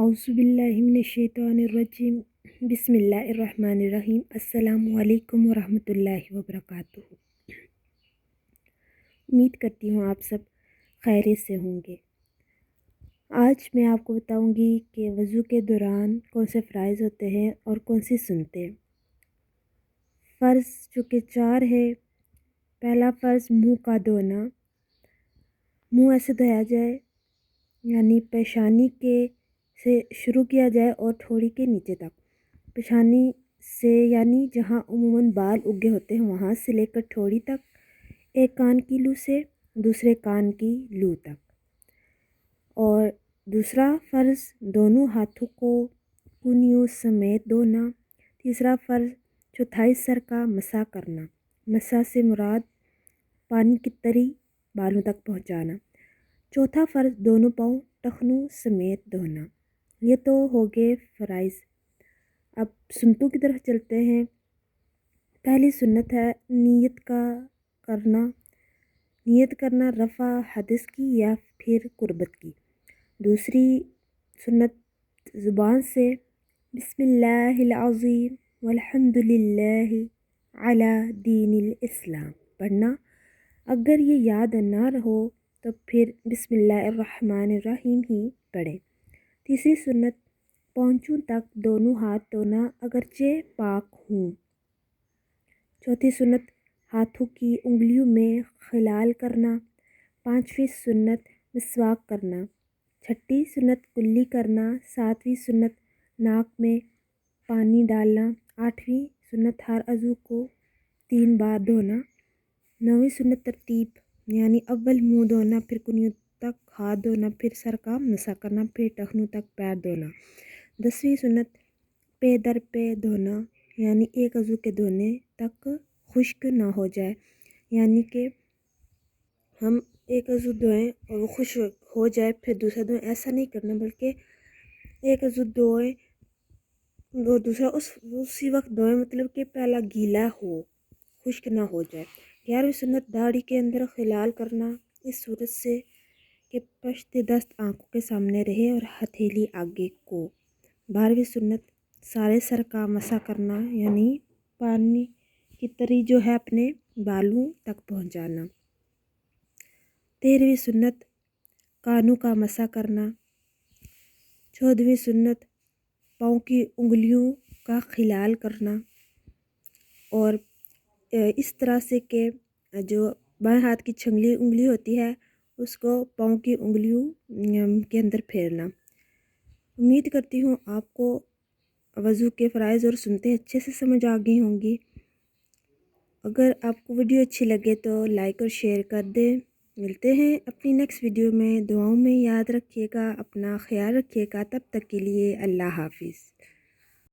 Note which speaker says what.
Speaker 1: اعوذ باللہ من الشیطان الرجیم بسم اللہ الرحمن الرحیم السلام علیکم ورحمۃ اللہ وبرکاتہ۔ امید کرتی ہوں آپ سب خیریت سے ہوں گے۔ آج میں آپ کو بتاؤں گی کہ وضو کے دوران کون سے فرائض ہوتے ہیں اور کون سی سنتیں۔ فرض جو کہ 4 ہے۔ پہلا فرض منہ کا دھونا، منہ ایسے دھویا جائے یعنی پیشانی کے سے شروع کیا جائے اور ٹھوڑی کے نیچے تک، پیشانی سے یعنی جہاں عموماً بال اگے ہوتے ہیں وہاں سے لے کر ٹھوڑی تک، ایک کان کی لو سے دوسرے کان کی لو تک۔ اور دوسرا فرض دونوں ہاتھوں کو کونیوں سمیت دھونا۔ تیسرا فرض چوتھائی سر کا مسح کرنا، مسح سے مراد پانی کی تری بالوں تک پہنچانا۔ چوتھا فرض دونوں پاؤں ٹخنوں سمیت دھونا۔ یہ تو ہو گئے فرائض۔ اب سنتوں کی طرف چلتے ہیں۔ پہلی سنت ہے نیت کرنا رفع حدث کی یا پھر قربت کی۔ دوسری سنت زبان سے بسم اللہ العظیم والحمد للہ علی دین الاسلام پڑھنا۔ اگر یہ یاد نہ رہو تو پھر بسم اللہ الرحمن الرحیم ہی پڑھیں۔ تیسری سنت پونچھوں تک دونوں ہاتھ دھونا اگرچہ پاک ہوں۔ چوتھی سنت ہاتھوں کی انگلیوں میں خلال کرنا۔ پانچویں سنت مسواک کرنا۔ چھٹی سنت کلی کرنا۔ ساتویں سنت ناک میں پانی ڈالنا۔ آٹھویں سنت ہر عضو کو 3 بار دھونا۔ نویں سنت ترتیب یعنی اول منہ دھونا، پھر کونیوں تک ہاتھ دھونا، پھر سر کا مسح کرنا، پھر ٹخنوں تک پیر دھونا۔ 10ویں سنت پے در پے دھونا یعنی ایک عضو کے دھونے تک خشک نہ ہو جائے، یعنی کہ ہم ایک عضو دھوئیں اور وہ خشک ہو جائے پھر دوسرا دھوئیں، ایسا نہیں کرنا، بلکہ ایک عضو دھوئیں اور دوسرا اسی وقت دھوئیں، مطلب کہ پہلا گیلا ہو، خشک نہ ہو جائے۔ 11ویں سنت داڑھی کے اندر خلال کرنا، اس صورت سے کہ پشت دست آنکھوں کے سامنے رہے اور ہتھیلی آگے کو۔ 12ویں سنت سارے سر کا مسح کرنا یعنی پانی کی تری جو ہے اپنے بالوں تک پہنچانا۔ 13ویں سنت کانوں کا مسح کرنا۔ 14ویں سنت پاؤں کی انگلیوں کا خلال کرنا، اور اس طرح سے کہ جو بائیں ہاتھ کی چھنگلی انگلی ہوتی ہے اس کو پاؤں کی انگلیوں کے اندر پھیرنا۔ امید کرتی ہوں آپ کو وضو کے فرائض اور سنتیں اچھے سے سمجھ آ گئی ہوں گی۔ اگر آپ کو ویڈیو اچھی لگے تو لائک اور شیئر کر دیں۔ ملتے ہیں اپنی نیکسٹ ویڈیو میں۔ دعاؤں میں یاد رکھیے گا، اپنا خیال رکھیے گا۔ تب تک کے لیے اللہ حافظ۔